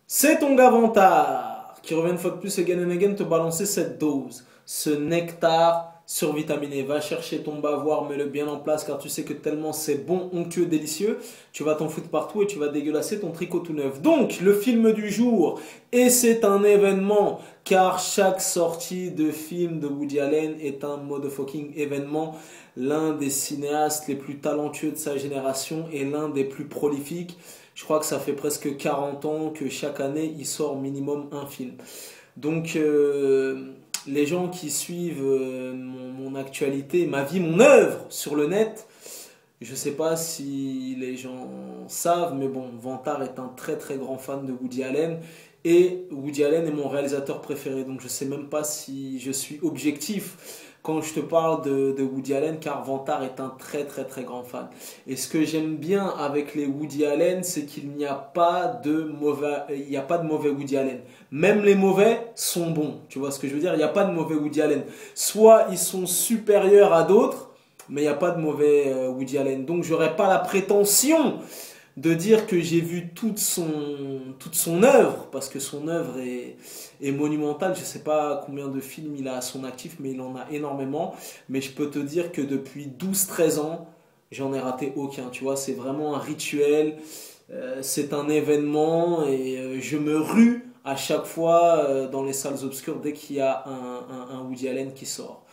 C'est ton gars Vantard qui revient une fois de plus again and again te balancer cette dose, ce nectar survitaminé. Va chercher ton bavoir, mets-le bien en place car tu sais que tellement c'est bon, onctueux, délicieux, tu vas t'en foutre partout et tu vas dégueulasser ton tricot tout neuf. Donc, le film du jour, et c'est un événement car chaque sortie de film de Woody Allen est un motherfucking événement. L'un des cinéastes les plus talentueux de sa génération et l'un des plus prolifiques. Je crois que ça fait presque 40 ans que chaque année, il sort minimum un film. Donc, les gens qui suivent mon actualité, ma vie, mon œuvre sur le net, je ne sais pas si les gens savent, mais bon, Vantard est un très très grand fan de Woody Allen. Et Woody Allen est mon réalisateur préféré. Donc je ne sais même pas si je suis objectif quand je te parle de Woody Allen, car Vantard est un très très très grand fan. Et ce que j'aime bien avec les Woody Allen, c'est qu'il n'y a pas de mauvais, il n'y a pas de mauvais Woody Allen. Même les mauvais sont bons. Tu vois ce que je veux dire? Il n'y a pas de mauvais Woody Allen. Soit ils sont supérieurs à d'autres, mais il n'y a pas de mauvais Woody Allen. Donc j'aurais pas la prétention de dire que j'ai vu toute son œuvre, parce que son œuvre est monumentale. Je ne sais pas combien de films il a à son actif, mais il en a énormément. Mais je peux te dire que depuis 12 13 ans, j'en ai raté aucun. Tu vois, c'est vraiment un rituel, c'est un événement, et je me rue à chaque fois dans les salles obscures dès qu'il y a un Woody Allen qui sort.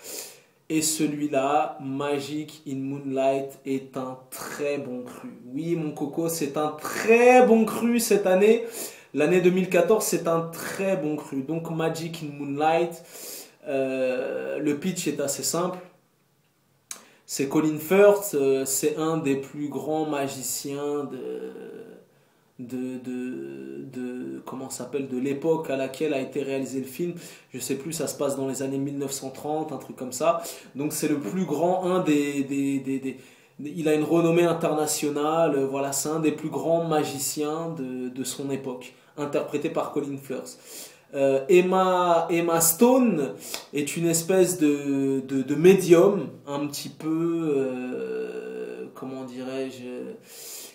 Et celui-là, Magic in Moonlight, est un très bon cru. Oui, mon coco, c'est un très bon cru cette année. L'année 2014, c'est un très bon cru. Donc, Magic in Moonlight, le pitch est assez simple. C'est Colin Firth, c'est un des plus grands magiciens comment ça s'appelle, de l'époque à laquelle a été réalisé le film. Je sais plus, ça se passe dans les années 1930, un truc comme ça. Donc c'est le plus grand, il a une renommée internationale, voilà, c'est un des plus grands magiciens de son époque, interprété par Colin Firth. Emma Stone est une espèce de médium, un petit peu, comment dirais-je,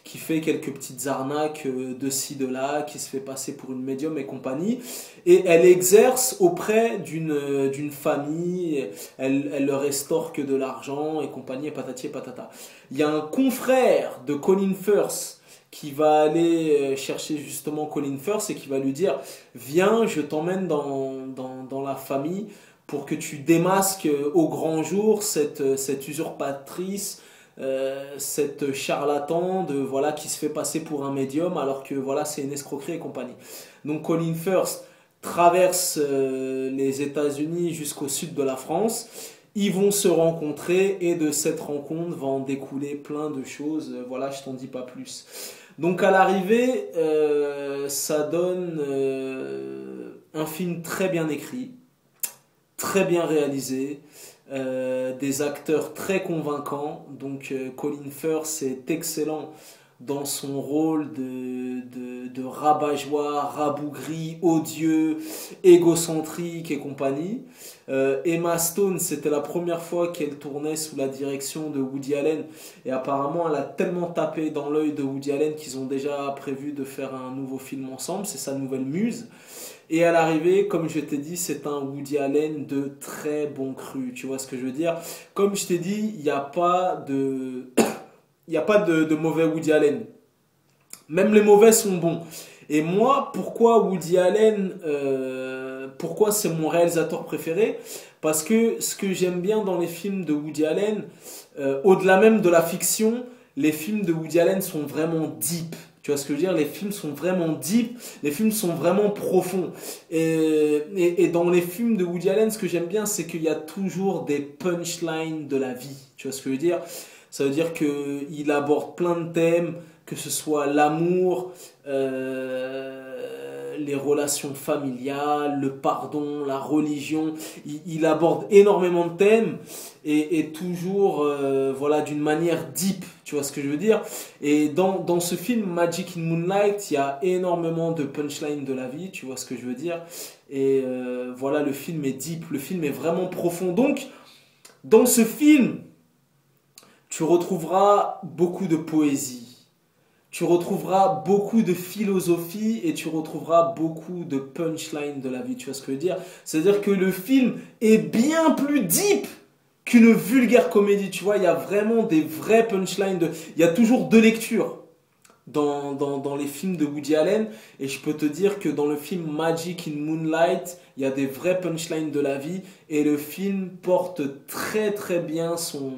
qui fait quelques petites arnaques de ci, de là, qui se fait passer pour une médium et compagnie. Et elle exerce auprès d'une famille, elle leur estorque de l'argent et compagnie, et patati et patata. Il y a un confrère de Colin Firth qui va aller chercher justement Colin Firth et qui va lui dire: viens, je t'emmène dans la famille pour que tu démasques au grand jour cette usurpatrice, cette charlatan voilà, qui se fait passer pour un médium alors que voilà, c'est une escroquerie et compagnie. Donc Colin Firth traverse les États-Unis jusqu'au sud de la France. Ils vont se rencontrer et de cette rencontre va en découler plein de choses. Voilà, je t'en dis pas plus. Donc à l'arrivée, ça donne un film très bien écrit, très bien réalisé, des acteurs très convaincants. Donc Colin Firth est excellent dans son rôle de rabat-joie, rabougri, odieux, égocentrique et compagnie. Emma Stone, c'était la première fois qu'elle tournait sous la direction de Woody Allen, et apparemment elle a tellement tapé dans l'œil de Woody Allen qu'ils ont déjà prévu de faire un nouveau film ensemble. C'est sa nouvelle muse. Et à l'arrivée, comme je t'ai dit, c'est un Woody Allen de très bon cru. Tu vois ce que je veux dire? Comme je t'ai dit, il n'y a pas de... il n'y a pas de mauvais Woody Allen. Même les mauvais sont bons. Et moi, pourquoi Woody Allen, pourquoi c'est mon réalisateur préféré? Parce que ce que j'aime bien dans les films de Woody Allen, au-delà même de la fiction, les films de Woody Allen sont vraiment deep. Tu vois ce que je veux dire? Les films sont vraiment deep, les films sont vraiment profonds. Et dans les films de Woody Allen, ce que j'aime bien, c'est qu'il y a toujours des punchlines de la vie. Tu vois ce que je veux dire? Ça veut dire qu'il aborde plein de thèmes, que ce soit l'amour, les relations familiales, le pardon, la religion. Il aborde énormément de thèmes et toujours voilà, d'une manière deep. Tu vois ce que je veux dire? Et dans ce film Magic in Moonlight, il y a énormément de punchlines de la vie. Tu vois ce que je veux dire? Et voilà, le film est deep, le film est vraiment profond. Donc, dans ce film, tu retrouveras beaucoup de poésie. tu retrouveras beaucoup de philosophie et tu retrouveras beaucoup de punchline de la vie. Tu vois ce que je veux dire? C'est-à-dire que le film est bien plus deep qu'une vulgaire comédie. Tu vois, il y a vraiment des vrais punchlines. Il y a toujours deux lectures dans les films de Woody Allen. Et je peux te dire que dans le film Magic in Moonlight, il y a des vrais punchlines de la vie. Et le film porte très très bien son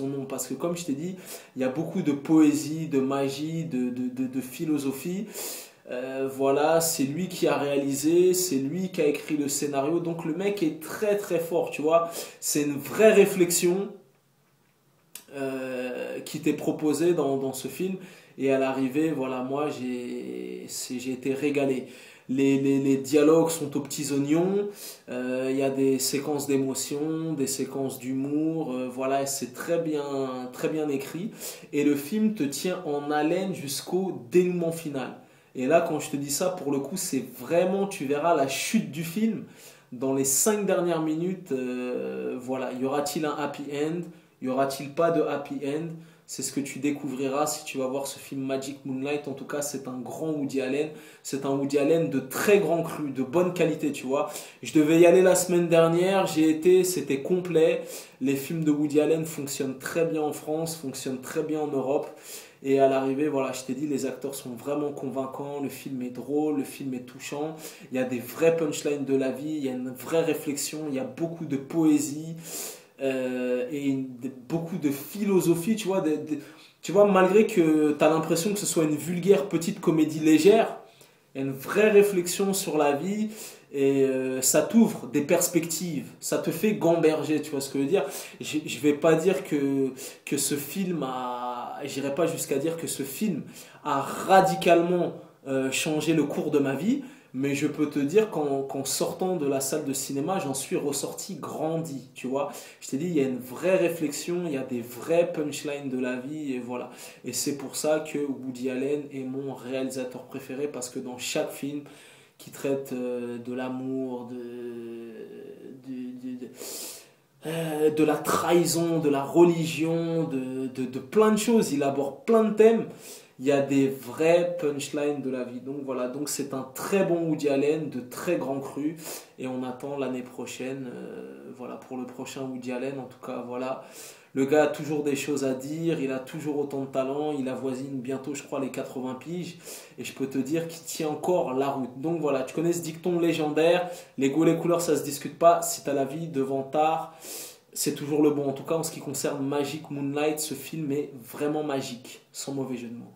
nom. Parce que comme je t'ai dit, il y a beaucoup de poésie, de magie, de philosophie. Voilà, c'est lui qui a réalisé, c'est lui qui a écrit le scénario. Donc le mec est très très fort, tu vois. C'est une vraie réflexion qui t'est proposée dans ce film. Et à l'arrivée, voilà, moi j'ai été régalé. Les dialogues sont aux petits oignons, il y a des séquences d'émotion, des séquences d'humour, voilà, et c'est très bien écrit. Et le film te tient en haleine jusqu'au dénouement final. Et là, quand je te dis ça, pour le coup, c'est vraiment, tu verras la chute du film dans les 5 dernières minutes. Voilà, y aura-t-il un happy end? Y aura-t-il pas de happy end? C'est ce que tu découvriras si tu vas voir ce film Magic Moonlight. En tout cas, c'est un grand Woody Allen. C'est un Woody Allen de très grand cru, de bonne qualité, tu vois. Je devais y aller la semaine dernière, j'y étais, c'était complet. Les films de Woody Allen fonctionnent très bien en France, fonctionnent très bien en Europe. Et à l'arrivée, voilà, je t'ai dit, les acteurs sont vraiment convaincants, le film est drôle, le film est touchant. Il y a des vrais punchlines de la vie, il y a une vraie réflexion, il y a beaucoup de poésie. Beaucoup de philosophie, tu vois, tu vois, malgré que tu as l'impression que ce soit une vulgaire petite comédie légère, il y a une vraie réflexion sur la vie et ça t'ouvre des perspectives, ça te fait gamberger, tu vois ce que je veux dire. Je vais pas dire que ce film j'irai pas jusqu'à dire que ce film a radicalement changé le cours de ma vie, mais je peux te dire qu'en sortant de la salle de cinéma, j'en suis ressorti grandi, tu vois. Je t'ai dit, il y a une vraie réflexion, il y a des vrais punchlines de la vie, et voilà. Et c'est pour ça que Woody Allen est mon réalisateur préféré, parce que dans chaque film qui traite de l'amour, de la trahison, de la religion, de plein de choses, il aborde plein de thèmes. Il y a des vrais punchlines de la vie. Donc voilà, donc c'est un très bon Woody Allen, de très grand cru. Et on attend l'année prochaine, voilà, pour le prochain Woody Allen. En tout cas, voilà. Le gars a toujours des choses à dire, il a toujours autant de talent, il avoisine bientôt, je crois, les 80 piges. Et je peux te dire qu'il tient encore la route. Donc voilà, tu connais ce dicton légendaire, les goûts, les couleurs, ça se discute pas. Si t'as la vie devant tard, c'est toujours le bon. En tout cas, en ce qui concerne Magic Moonlight, ce film est vraiment magique, sans mauvais jeu de mots.